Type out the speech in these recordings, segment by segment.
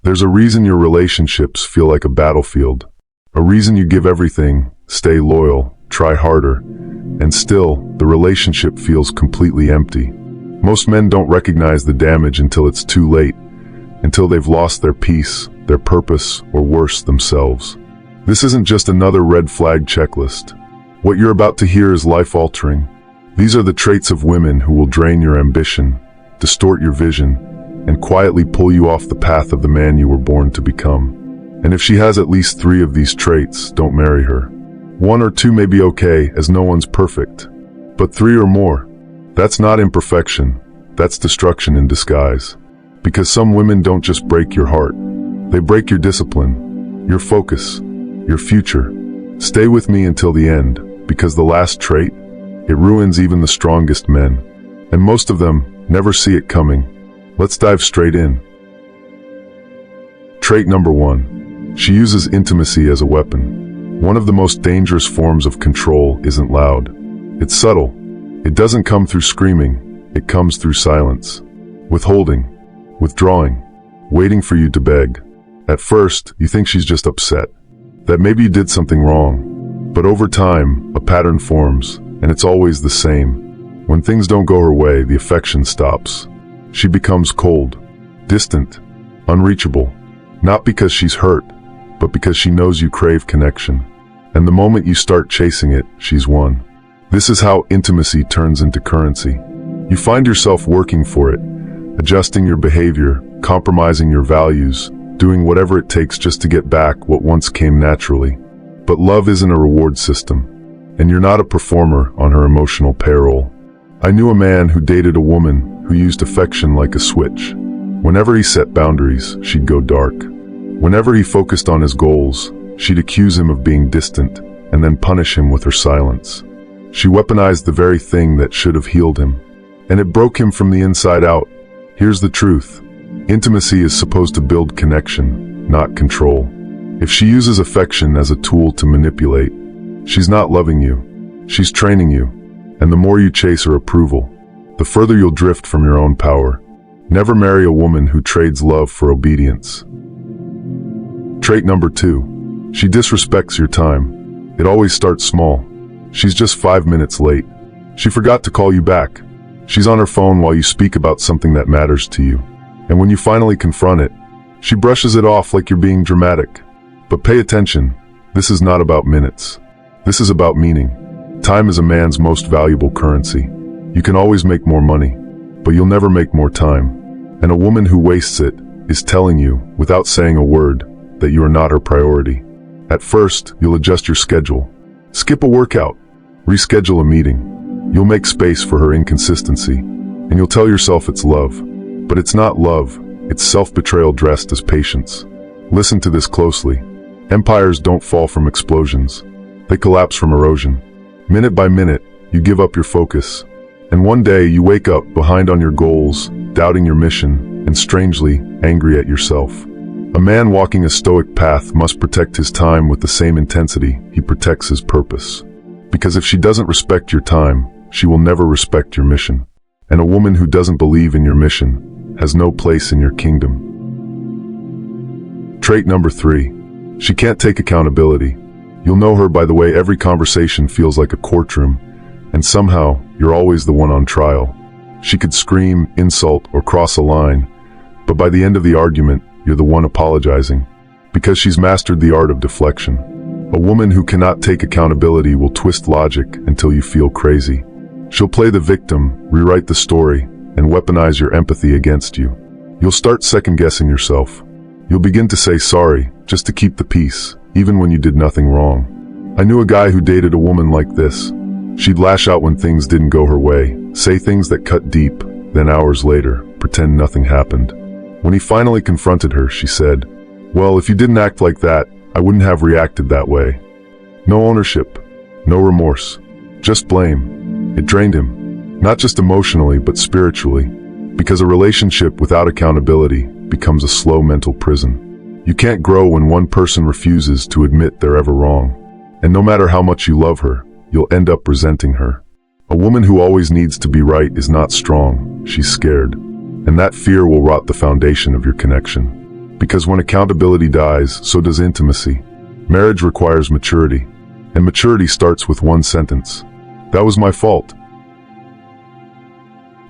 There's a reason your relationships feel like a battlefield. A reason you give everything, stay loyal, try harder, and still, the relationship feels completely empty. Most men don't recognize the damage until it's too late, until they've lost their peace, their purpose, or worse, themselves. This isn't just another red flag checklist. What you're about to hear is life-altering. These are the traits of women who will drain your ambition, distort your vision, and quietly pull you off the path of the man you were born to become. And if she has at least 3 of these traits, don't marry her. 1 or 2 may be okay, as no one's perfect. But 3 or more, that's not imperfection, that's destruction in disguise. Because some women don't just break your heart, they break your discipline, your focus, your future. Stay with me until the end, because the last trait, it ruins even the strongest men. And most of them never see it coming. Let's dive straight in. Trait number 1. She uses intimacy as a weapon. One of the most dangerous forms of control isn't loud. It's subtle. It doesn't come through screaming. It comes through silence. Withholding. Withdrawing. Waiting for you to beg. At first, you think she's just upset. That maybe you did something wrong. But over time, a pattern forms, and it's always the same. When things don't go her way, the affection stops. She becomes cold, distant, unreachable. Not because she's hurt, but because she knows you crave connection. And the moment you start chasing it, she's won. This is how intimacy turns into currency. You find yourself working for it, adjusting your behavior, compromising your values, doing whatever it takes just to get back what once came naturally. But love isn't a reward system, and you're not a performer on her emotional payroll. I knew a man who dated a woman who used affection like a switch. Whenever he set boundaries, she'd go dark. Whenever he focused on his goals, she'd accuse him of being distant, and then punish him with her silence. She weaponized the very thing that should have healed him, and it broke him from the inside out. Here's the truth. Intimacy is supposed to build connection, not control. If she uses affection as a tool to manipulate, she's not loving you, she's training you. And the more you chase her approval, the further you'll drift from your own power. Never marry a woman who trades love for obedience. Trait number 2. She disrespects your time. It always starts small. She's just 5 minutes late. She forgot to call you back. She's on her phone while you speak about something that matters to you. And when you finally confront it, she brushes it off like you're being dramatic. But pay attention, this is not about minutes. This is about meaning. Time is a man's most valuable currency. You can always make more money, but you'll never make more time. And a woman who wastes it is telling you, without saying a word, that you are not her priority. At first, you'll adjust your schedule. Skip a workout. Reschedule a meeting. You'll make space for her inconsistency. And you'll tell yourself it's love. But it's not love. It's self-betrayal dressed as patience. Listen to this closely. Empires don't fall from explosions. They collapse from erosion. Minute by minute, you give up your focus. And one day you wake up behind on your goals, doubting your mission, and strangely, angry at yourself. A man walking a Stoic path must protect his time with the same intensity he protects his purpose. Because if she doesn't respect your time, she will never respect your mission. And a woman who doesn't believe in your mission has no place in your kingdom. Trait number 3. She can't take accountability. You'll know her by the way every conversation feels like a courtroom, and somehow you're always the one on trial. She could scream, insult, or cross a line, but by the end of the argument, you're the one apologizing, because she's mastered the art of deflection. A woman who cannot take accountability will twist logic until you feel crazy. She'll play the victim, rewrite the story, and weaponize your empathy against you. You'll start second-guessing yourself. You'll begin to say sorry, just to keep the peace, even when you did nothing wrong. I knew a guy who dated a woman like this. She'd lash out when things didn't go her way, say things that cut deep, then hours later, pretend nothing happened. When he finally confronted her, she said, "Well, if you didn't act like that, I wouldn't have reacted that way." No ownership, no remorse, just blame. It drained him, not just emotionally, but spiritually, because a relationship without accountability becomes a slow mental prison. You can't grow when one person refuses to admit they're ever wrong. And no matter how much you love her, you'll end up resenting her. A woman who always needs to be right is not strong, she's scared. And that fear will rot the foundation of your connection. Because when accountability dies, so does intimacy. Marriage requires maturity, and maturity starts with one sentence: "That was my fault."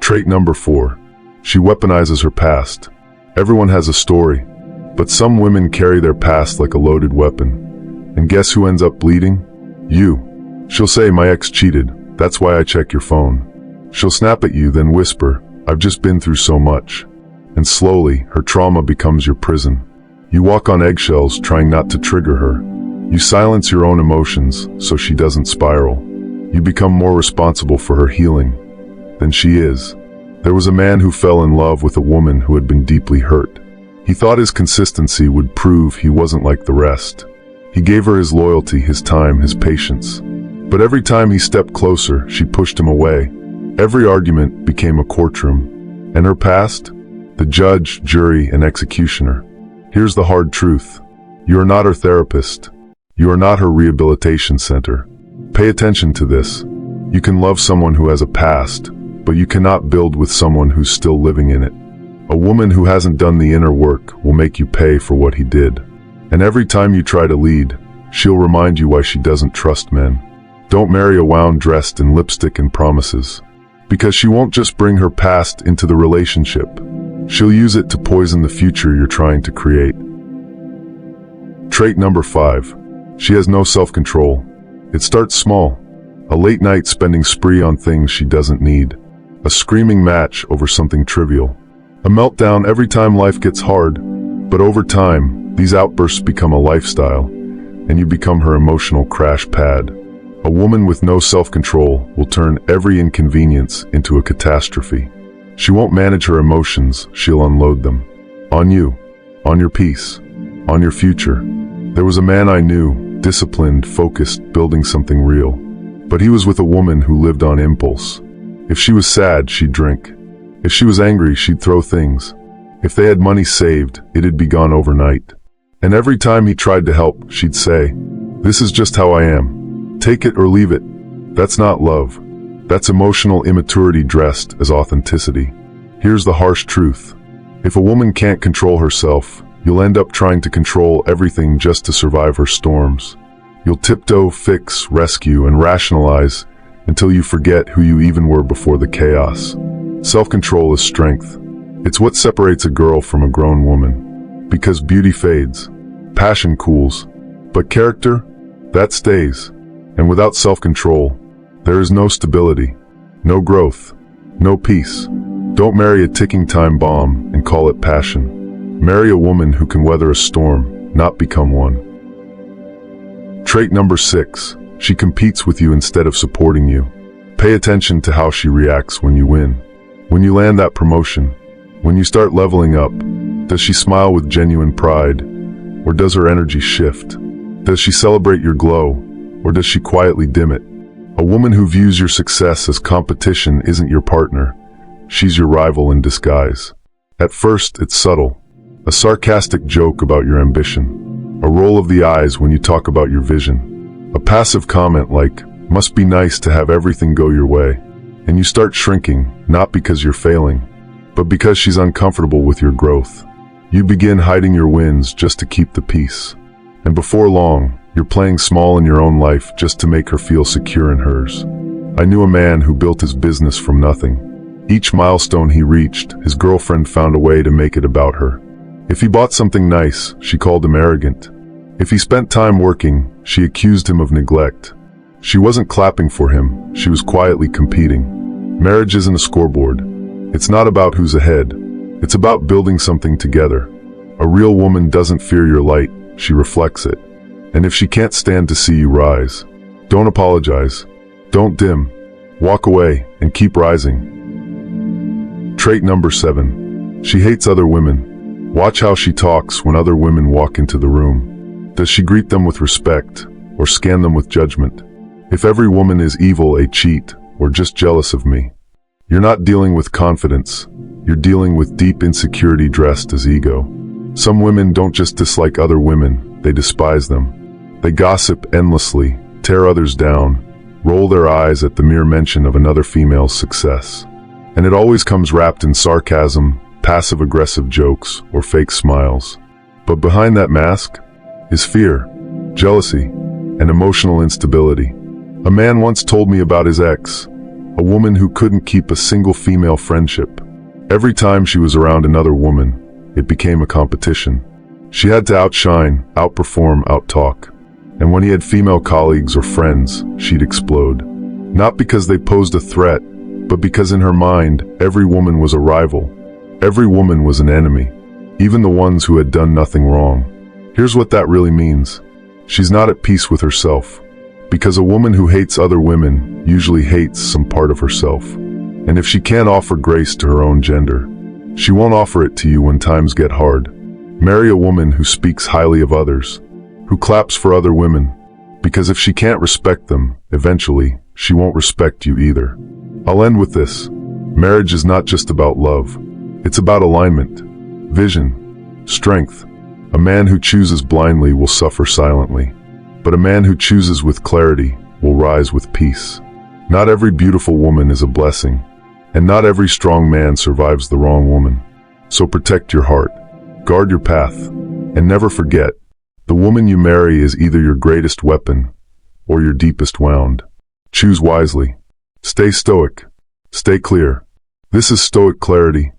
Trait number 4. She weaponizes her past. Everyone has a story, but some women carry their past like a loaded weapon. And guess who ends up bleeding? You. She'll say, "My ex cheated, that's why I check your phone." She'll snap at you, then whisper, "I've just been through so much." And slowly, her trauma becomes your prison. You walk on eggshells trying not to trigger her. You silence your own emotions so she doesn't spiral. You become more responsible for her healing than she is. There was a man who fell in love with a woman who had been deeply hurt. He thought his consistency would prove he wasn't like the rest. He gave her his loyalty, his time, his patience. But every time he stepped closer, she pushed him away. Every argument became a courtroom. And her past? The judge, jury, and executioner. Here's the hard truth. You are not her therapist. You are not her rehabilitation center. Pay attention to this. You can love someone who has a past, but you cannot build with someone who's still living in it. A woman who hasn't done the inner work will make you pay for what he did. And every time you try to lead, she'll remind you why she doesn't trust men. Don't marry a wound dressed in lipstick and promises. Because she won't just bring her past into the relationship. She'll use it to poison the future you're trying to create. Trait number 5. She has no self-control. It starts small. A late night spending spree on things she doesn't need. A screaming match over something trivial. A meltdown every time life gets hard. But over time, these outbursts become a lifestyle, and you become her emotional crash pad. A woman with no self-control will turn every inconvenience into a catastrophe. She won't manage her emotions, she'll unload them. On you, on your peace, on your future. There was a man I knew, disciplined, focused, building something real. But he was with a woman who lived on impulse. If she was sad, she'd drink. If she was angry, she'd throw things. If they had money saved, it'd be gone overnight. And every time he tried to help, she'd say, "This is just how I am. Take it or leave it." That's not love. That's emotional immaturity dressed as authenticity. Here's the harsh truth. If a woman can't control herself, you'll end up trying to control everything just to survive her storms. You'll tiptoe, fix, rescue, and rationalize until you forget who you even were before the chaos. Self-control is strength. It's what separates a girl from a grown woman. Because beauty fades, passion cools, but character, that stays. And without self-control, there is no stability, no growth, no peace. Don't marry a ticking time bomb and call it passion. Marry a woman who can weather a storm, not become one. Trait number 6. She competes with you instead of supporting you. Pay attention to how she reacts when you win. When you land that promotion, when you start leveling up, does she smile with genuine pride, or does her energy shift? Does she celebrate your glow, or does she quietly dim it? A woman who views your success as competition isn't your partner. She's your rival in disguise. At first, it's subtle. A sarcastic joke about your ambition. A roll of the eyes when you talk about your vision. A passive comment like, "Must be nice to have everything go your way." And you start shrinking, not because you're failing, but because she's uncomfortable with your growth. You begin hiding your wins just to keep the peace. And before long, you're playing small in your own life just to make her feel secure in hers. I knew a man who built his business from nothing. Each milestone he reached, his girlfriend found a way to make it about her. If he bought something nice, she called him arrogant. If he spent time working, she accused him of neglect. She wasn't clapping for him, she was quietly competing. Marriage isn't a scoreboard. It's not about who's ahead. It's about building something together. A real woman doesn't fear your light, she reflects it. And if she can't stand to see you rise, don't apologize. Don't dim. Walk away and keep rising. Trait number 7. She hates other women. Watch how she talks when other women walk into the room. Does she greet them with respect or scan them with judgment? If every woman is evil, a cheat, or just jealous of me, you're not dealing with confidence. You're dealing with deep insecurity dressed as ego. Some women don't just dislike other women, they despise them. They gossip endlessly, tear others down, roll their eyes at the mere mention of another female's success. And it always comes wrapped in sarcasm, passive-aggressive jokes, or fake smiles. But behind that mask is fear, jealousy, and emotional instability. A man once told me about his ex, a woman who couldn't keep a single female friendship. Every time she was around another woman, it became a competition. She had to outshine, outperform, outtalk. And when he had female colleagues or friends, she'd explode. Not because they posed a threat, but because in her mind, every woman was a rival. Every woman was an enemy, even the ones who had done nothing wrong. Here's what that really means. She's not at peace with herself, because a woman who hates other women usually hates some part of herself. And if she can't offer grace to her own gender, she won't offer it to you when times get hard. Marry a woman who speaks highly of others, who claps for other women, because if she can't respect them, eventually, she won't respect you either. I'll end with this. Marriage is not just about love. It's about alignment, vision, strength. A man who chooses blindly will suffer silently, but a man who chooses with clarity will rise with peace. Not every beautiful woman is a blessing, and not every strong man survives the wrong woman. So protect your heart, guard your path, and never forget, the woman you marry is either your greatest weapon or your deepest wound. Choose wisely. Stay stoic. Stay clear. This is Stoic Clarity.